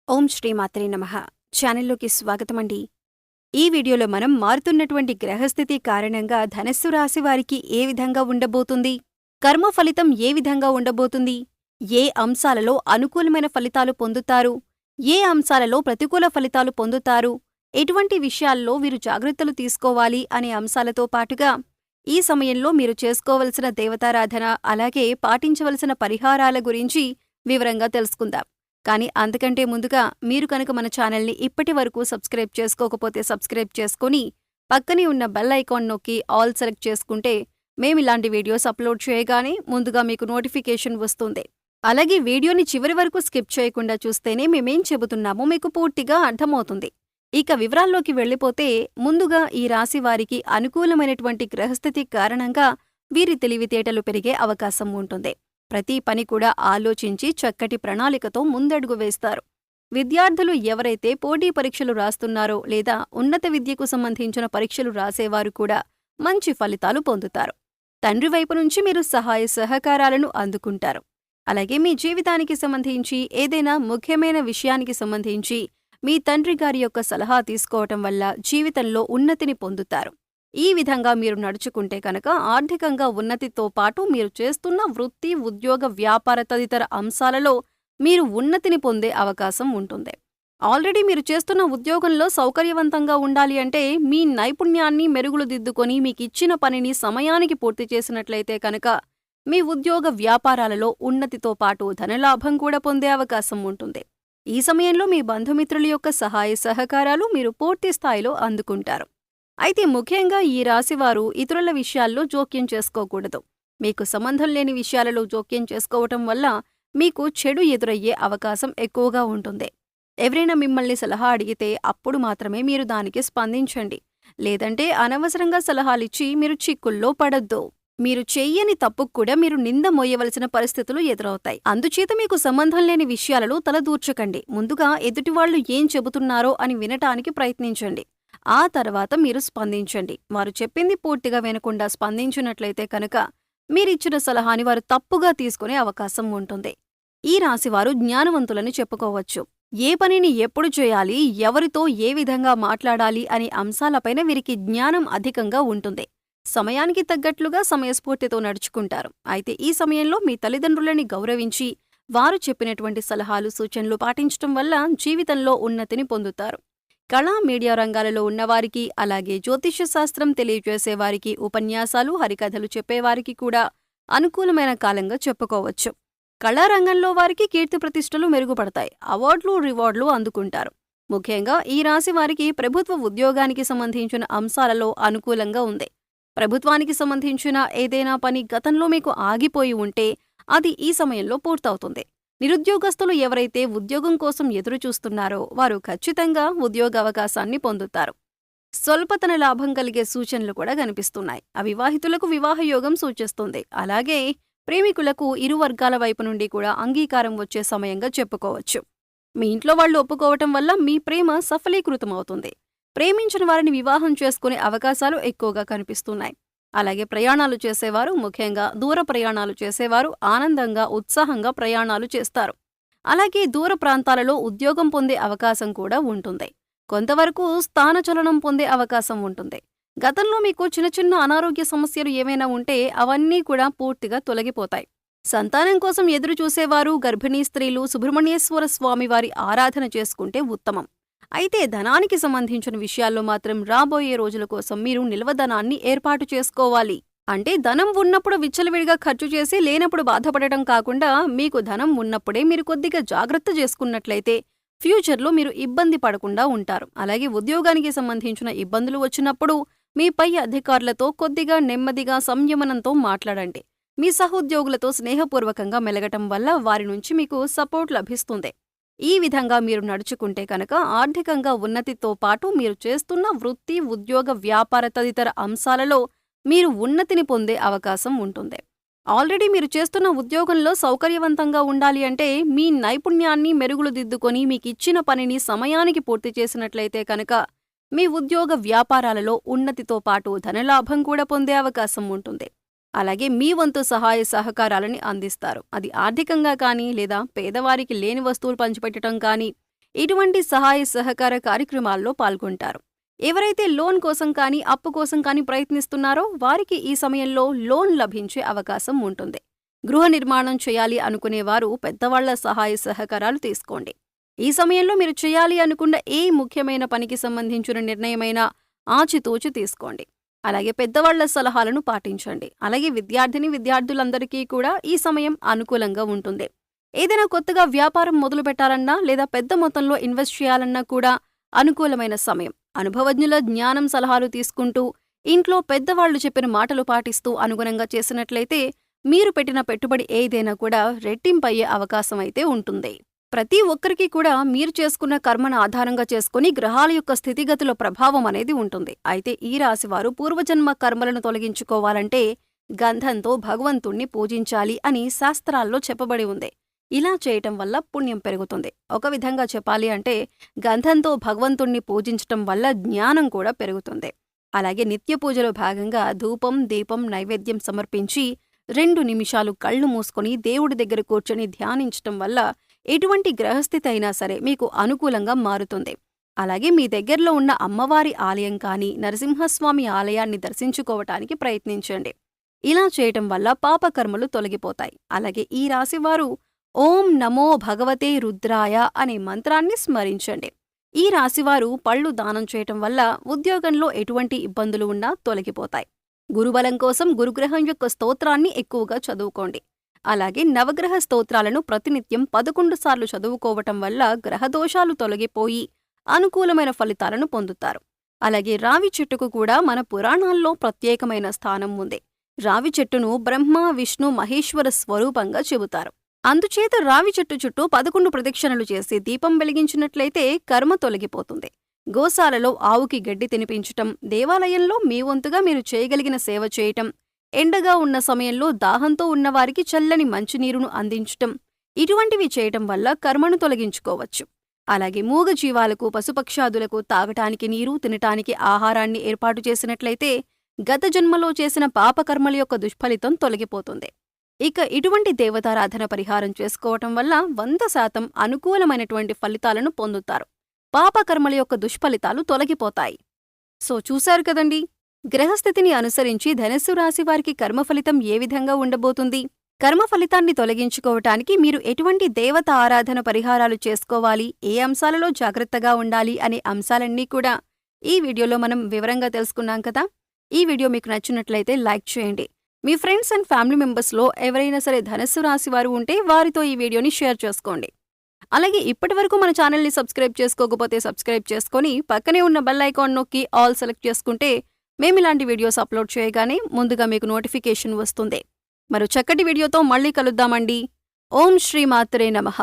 ఓం శ్రీమాత్రే నమః. ఛానల్లోకి స్వాగతమండి. ఈ వీడియోలో మనం మారుతున్నటువంటి గ్రహస్థితి కారణంగా ధనస్సు రాశి వారికి ఏ విధంగా ఉండబోతుంది, కర్మ ఫలితం ఏ విధంగా ఉండబోతుంది, ఏ అంశాలలో అనుకూలమైన ఫలితాలు పొందుతారు, ఏ అంశాలలో ప్రతికూల ఫలితాలు పొందుతారు, ఎటువంటి విషయాల్లో వీరు జాగ్రత్తలు తీసుకోవాలి అనే అంశాలతో పాటుగా ఈ సమయంలో మీరు చేసుకోవలసిన దేవతారాధన అలాగే పాటించవలసిన పరిహారాల గురించి వివరంగా తెలుసుకుందాం. కానీ అంతకంటే ముందుగా మీరు కనుక మన ఛానల్ని ఇప్పటి వరకు సబ్స్క్రైబ్ చేసుకోకపోతే సబ్స్క్రైబ్ చేసుకుని పక్కనే ఉన్న బెల్ ఐకాన్ నొక్కి ఆల్ సెలెక్ట్ చేసుకుంటే మేమిలాంటి వీడియోస్ అప్లోడ్ చేయగానే ముందుగా మీకు నోటిఫికేషన్ వస్తుంది. అలాగే వీడియోని చివరి వరకు స్కిప్ చేయకుండా చూస్తేనే మేమేం చెబుతున్నామో మీకు పూర్తిగా అర్థమవుతుంది. ఇక వివరాల్లోకి వెళ్ళిపోతే ముందుగా ఈ రాశి వారికి అనుకూలమైనటువంటి గ్రహస్థితి కారణంగా వీరి తెలివితేటలు పెరిగే అవకాశం ఉంటుంది. ప్రతి పని కూడా ఆలోచించి చక్కటి ప్రణాళికతో ముందడుగు వేస్తారు. విద్యార్థులు ఎవరైతే పోటీ పరీక్షలు రాస్తున్నారో లేదా ఉన్నత విద్యకు సంబంధించిన పరీక్షలు రాసేవారు కూడా మంచి ఫలితాలు పొందుతారు. తండ్రి వైపు నుంచి మీరు సహాయ సహకారాలను అందుకుంటారు. అలాగే మీ జీవితానికి సంబంధించి ఏదైనా ముఖ్యమైన విషయానికి సంబంధించి మీ తండ్రి గారి యొక్క సలహా తీసుకోవటం వల్ల జీవితంలో ఉన్నతిని పొందుతారు. ఈ విధంగా మీరు నడుచుకుంటే కనుక ఆర్థికంగా ఉన్నతితో పాటు మీరు చేస్తున్న వృత్తి, ఉద్యోగ, వ్యాపార తదితర అంశాలలో మీరు ఉన్నతిని పొందే అవకాశం ఉంటుంది. ఆల్రెడీ మీరు చేస్తున్న ఉద్యోగంలో సౌకర్యవంతంగా ఉండాలి అంటే మీ నైపుణ్యాన్ని మెరుగులు దిద్దుకొని మీకిచ్చిన పనిని సమయానికి పూర్తి చేసినట్లయితే కనుక మీ ఉద్యోగ వ్యాపారాలలో ఉన్నతితో పాటు ధనలాభం కూడా పొందే అవకాశం ఉంటుంది. ఈ సమయంలో మీ బంధుమిత్రుల యొక్క సహాయ సహకారాలు మీరు పూర్తి స్థాయిలో అందుకుంటారు. అయితే ముఖ్యంగా ఈ రాశివారు ఇతరుల విషయాల్లో జోక్యం చేసుకోకూడదు. మీకు సంబంధం లేని విషయాలలో జోక్యం చేసుకోవటం వల్ల మీకు చెడు ఎదురయ్యే అవకాశం ఎక్కువగా ఉంటుంది. ఎవరైనా మిమ్మల్ని సలహా అడిగితే అప్పుడు మాత్రమే మీరు దానికి స్పందించండి. లేదంటే అనవసరంగా సలహాలిచ్చి మీరు చిక్కుల్లో పడొద్దు. మీరు చెయ్యని తప్పుకు కూడా మీరు నింద మోయవలసిన పరిస్థితులు ఎదురవుతాయి. అందుచేత మీకు సంబంధం లేని విషయాలలో తలదూర్చకండి. ముందుగా ఎదుటివాళ్లు ఏం చెబుతున్నారో అని వినటానికి ప్రయత్నించండి. ఆ తర్వాత మీరు స్పందించండి. వారు చెప్పింది పూర్తిగా వినకుండా స్పందించినట్లయితే కనుక మీరిచ్చిన సలహాని వారు తప్పుగా తీసుకునే అవకాశం ఉంటుంది. ఈ రాశివారు జ్ఞానవంతులని చెప్పుకోవచ్చు. ఏ పనిని ఎప్పుడు చేయాలి, ఎవరితో ఏ విధంగా మాట్లాడాలి అనే అంశాలపైన వీరికి జ్ఞానం అధికంగా ఉంటుంది. సమయానికి తగ్గట్లుగా సమయస్ఫూర్తితో నడుచుకుంటారు. అయితే ఈ సమయంలో మీ తల్లిదండ్రులని గౌరవించి వారు చెప్పినటువంటి సలహాలు, సూచనలు పాటించటం వల్ల జీవితంలో ఉన్నతిని పొందుతారు. కళా, మీడియా రంగాలలో ఉన్నవారికి అలాగే జ్యోతిష్య శాస్త్రం తెలియజేసేవారికి, ఉపన్యాసాలు, హరికథలు చెప్పేవారికి కూడా అనుకూలమైన కాలంగా చెప్పుకోవచ్చు. కళారంగంలో వారికి కీర్తి ప్రతిష్టలు మెరుగుపడతాయి. అవార్డులు, రివార్డులు అందుకుంటారు. ముఖ్యంగా ఈ రాశి వారికి ప్రభుత్వ ఉద్యోగానికి సంబంధించిన అంశాలలో అనుకూలంగా ఉంది. ప్రభుత్వానికి సంబంధించిన ఏదైనా పని గతంలో మీకు ఆగిపోయి ఉంటే అది ఈ సమయంలో పూర్తవుతుంది. నిరుద్యోగస్తులు ఎవరైతే ఉద్యోగం కోసం ఎదురుచూస్తున్నారో వారు ఖచ్చితంగా ఉద్యోగావకాశాన్ని పొందుతారు. స్వల్పతన లాభం కలిగే సూచనలు కూడా కనిపిస్తున్నాయి. అవివాహితులకు వివాహయోగం సూచిస్తుంది. అలాగే ప్రేమికులకు ఇరు వర్గాల వైపు నుండి కూడా అంగీకారం వచ్చే సమయంగా చెప్పుకోవచ్చు. మీ ఇంట్లో వాళ్ళు ఒప్పుకోవటం వల్ల మీ ప్రేమ సఫలీకృతమవుతుంది. ప్రేమించిన వారిని వివాహం చేసుకునే అవకాశాలు ఎక్కువగా కనిపిస్తున్నాయి. అలాగే ప్రయాణాలు చేసేవారు, ముఖ్యంగా దూర ప్రయాణాలు చేసేవారు ఆనందంగా, ఉత్సాహంగా ప్రయాణాలు చేస్తారు. అలాగే దూర ప్రాంతాలలో ఉద్యోగం పొందే అవకాశం కూడా ఉంటుంది. కొంతవరకు స్థానచలనం పొందే అవకాశం ఉంటుంది. గతంలో మీకు చిన్న చిన్న అనారోగ్య సమస్యలు ఏమైనా ఉంటే అవన్నీ కూడా పూర్తిగా తొలగిపోతాయి. సంతానం కోసం ఎదురు చూసేవారు, గర్భిణీ స్త్రీలు సుబ్రహ్మణ్యేశ్వర స్వామి వారి ఆరాధన చేసుకుంటే ఉత్తమం. అయితే ధనానికి సంబంధించిన విషయాల్లో మాత్రం రాబోయే రోజుల కోసం మీరు నిల్వధనాన్ని ఏర్పాటు చేసుకోవాలి. అంటే ధనం ఉన్నప్పుడు విచ్చలవిడిగా ఖర్చు చేసి లేనప్పుడు బాధపడటం కాకుండా మీకు ధనం ఉన్నప్పుడే మీరు కొద్దిగా జాగ్రత్త చేసుకున్నట్లయితే ఫ్యూచర్లో మీరు ఇబ్బంది పడకుండా ఉంటారు. అలాగే ఉద్యోగానికి సంబంధించిన ఇబ్బందులు వచ్చినప్పుడు మీ పై అధికారులతో కొద్దిగా నెమ్మదిగా సంయమనంతో మాట్లాడండి. మీ సహోద్యోగులతో స్నేహపూర్వకంగా మెలగటం వల్ల వారి నుంచి మీకు సపోర్ట్ లభిస్తుంది. ఈ విధంగా మీరు నడుచుకుంటే కనుక ఆర్థికంగా ఉన్నతితో పాటు మీరు చేస్తున్న వృత్తి, ఉద్యోగ, వ్యాపార తదితర అంశాలలో మీరు ఉన్నతిని పొందే అవకాశం ఉంటుంది. ఆల్రెడీ మీరు చేస్తున్న ఉద్యోగంలో సౌకర్యవంతంగా ఉండాలి అంటే మీ నైపుణ్యాన్ని మెరుగులు దిద్దుకొని మీకిచ్చిన పనిని సమయానికి పూర్తి చేసినట్లయితే కనుక మీ ఉద్యోగ వ్యాపారాలలో ఉన్నతితో పాటు ధనలాభం కూడా పొందే అవకాశం ఉంటుంది. అలాగే మీ వంతు సహాయ సహకారాలని అందిస్తారు. అది ఆర్థికంగా కానీ లేదా పేదవారికి లేని వస్తువులు పంచిపెట్టడం కానీ ఇటువంటి సహాయ సహకార కార్యక్రమాల్లో పాల్గొంటారు. ఎవరైతే లోన్ కోసం కానీ అప్పు కోసం కానీ ప్రయత్నిస్తున్నారో వారికి ఈ సమయంలో లోన్ లభించే అవకాశం ఉంటుంది. గృహ నిర్మాణం చేయాలి అనుకునేవారు పెద్దవాళ్ల సహాయ సహకారాలు తీసుకోండి. ఈ సమయంలో మీరు చేయాలి అనుకున్న ఏ ముఖ్యమైన పనికి సంబంధించిన నిర్ణయమైనా ఆచితూచి తీసుకోండి. అలాగే పెద్దవాళ్ల సలహాలను పాటించండి. అలాగే విద్యార్థులందరికీ కూడా ఈ సమయం అనుకూలంగా ఉంటుంది. ఏదైనా కొత్తగా వ్యాపారం మొదలు పెట్టాలన్నా లేదా పెద్ద మొత్తంలో ఇన్వెస్ట్ చేయాలన్నా కూడా అనుకూలమైన సమయం. అనుభవజ్ఞుల జ్ఞానం సలహాలు తీసుకుంటూ ఇంట్లో పెద్దవాళ్లు చెప్పిన మాటలు పాటిస్తూ అనుగుణంగా చేసినట్లయితే మీరు పెట్టిన పెట్టుబడి ఏదైనా కూడా రెట్టింపయ్యే అవకాశం అయితే ఉంటుంది. ప్రతి ఒక్కరికి కూడా మీరు చేసుకున్న కర్మను ఆధారంగా చేసుకుని గ్రహాల యొక్క స్థితిగతుల ప్రభావం అనేది ఉంటుంది. అయితే ఈ రాశివారు పూర్వజన్మ కర్మలను తొలగించుకోవాలంటే గంధంతో భగవంతుణ్ణి పూజించాలి అని శాస్త్రాల్లో చెప్పబడి ఉంది. ఇలా చేయటం వల్ల పుణ్యం పెరుగుతుంది. ఒక విధంగా చెప్పాలి అంటే గంధంతో భగవంతుణ్ణి పూజించటం వల్ల జ్ఞానం కూడా పెరుగుతుంది. అలాగే నిత్య పూజలో భాగంగా ధూపం, దీపం, నైవేద్యం సమర్పించి 2 నిమిషాలు కళ్ళు మూసుకొని దేవుడి దగ్గర కూర్చొని ధ్యానించటం వల్ల ఎటువంటి గ్రహస్థితి అయినా సరే మీకు అనుకూలంగా మారుతుంది. అలాగే మీ దగ్గరలో ఉన్న అమ్మవారి ఆలయం కానీ నరసింహస్వామి ఆలయాన్ని దర్శించుకోవటానికి ప్రయత్నించండి. ఇలా చేయటం వల్ల పాపకర్మలు తొలగిపోతాయి. అలాగే ఈ రాశివారు ఓం నమో భగవతే రుద్రాయ అనే మంత్రాన్ని స్మరించండి. ఈ రాశివారు పళ్ళు దానం చేయటం వల్ల ఉద్యోగంలో ఎటువంటి ఇబ్బందులు ఉన్నా తొలగిపోతాయి. గురుబలం కోసం గురుగ్రహం యొక్క స్తోత్రాన్ని ఎక్కువగా చదువుకోండి. అలాగే నవగ్రహ స్తోత్రాలను ప్రతినిత్యం 11 సార్లు చదువుకోవటం వల్ల గ్రహదోషాలు తొలగిపోయి అనుకూలమైన ఫలితాలను పొందుతారు. అలాగే రావి చెట్టుకు కూడా మన పురాణాల్లో ప్రత్యేకమైన స్థానం ఉంది. రావి చెట్టును బ్రహ్మ, విష్ణు, మహేశ్వర స్వరూపంగా చెబుతారు. అందుచేత రావి చెట్టు చుట్టూ 11 ప్రదక్షిణలు చేసి దీపం వెలిగించినట్లయితే కర్మ తొలగిపోతుంది. గోశాలలో ఆవుకి గడ్డి తినిపించటం, దేవాలయంలో మీ వంతుగా మీరు చేయగలిగిన సేవ చేయటం, ఎండగా ఉన్న సమయంలో దాహంతో ఉన్నవారికి చల్లని మంచినీరును అందించటం, ఇటువంటివి చేయటం వల్ల కర్మను తొలగించుకోవచ్చు. అలాగే మూగ జీవాలకు, పశుపక్షాదులకు తాగటానికి నీరు, తినటానికి ఆహారాన్ని ఏర్పాటు చేసినట్లయితే గత జన్మలో చేసిన పాపకర్మల యొక్క దుష్ఫలితం తొలగిపోతుంది. ఇక ఇటువంటి దేవతారాధన పరిహారం చేసుకోవటం వల్ల 100% అనుకూలమైనటువంటి ఫలితాలను పొందుతారు. పాపకర్మల యొక్క దుష్ఫలితాలు తొలగిపోతాయి. సో చూశారు కదండి, గ్రహస్థితిని అనుసరించి ధనస్సు రాశివారికి కర్మఫలితం ఏ విధంగా ఉండబోతుంది. కర్మఫలితాన్ని తొలగించుకోవటానికి మీరు ఎటువంటి దేవత ఆరాధన పరిహారాలు చేసుకోవాలి, ఏ అంశాలలో జాగ్రత్తగా ఉండాలి అనే అంశాలన్నీ కూడా ఈ వీడియోలో మనం వివరంగా తెలుసుకున్నాం కదా. ఈ వీడియో మీకు నచ్చినట్లయితే లైక్ చేయండి. మీ ఫ్రెండ్స్ అండ్ ఫ్యామిలీ మెంబర్స్లో ఎవరైనా సరే ధనస్సు రాశివారు ఉంటే వారితో ఈ వీడియోని షేర్ చేసుకోండి. అలాగే ఇప్పటివరకు మన ఛానల్ని సబ్స్క్రైబ్ చేసుకోకపోతే సబ్స్క్రైబ్ చేసుకొని పక్కనే ఉన్న బెల్ ఐకాన్ నొక్కి ఆల్ సెలెక్ట్ చేసుకుంటే మేమిలాంటి వీడియోస్ అప్లోడ్ చేయగానే ముందుగా మీకు నోటిఫికేషన్ వస్తుంది. మరో చక్కటి వీడియోతో మళ్ళీ కలుద్దామండి. ఓం శ్రీ మాత్రే నమః.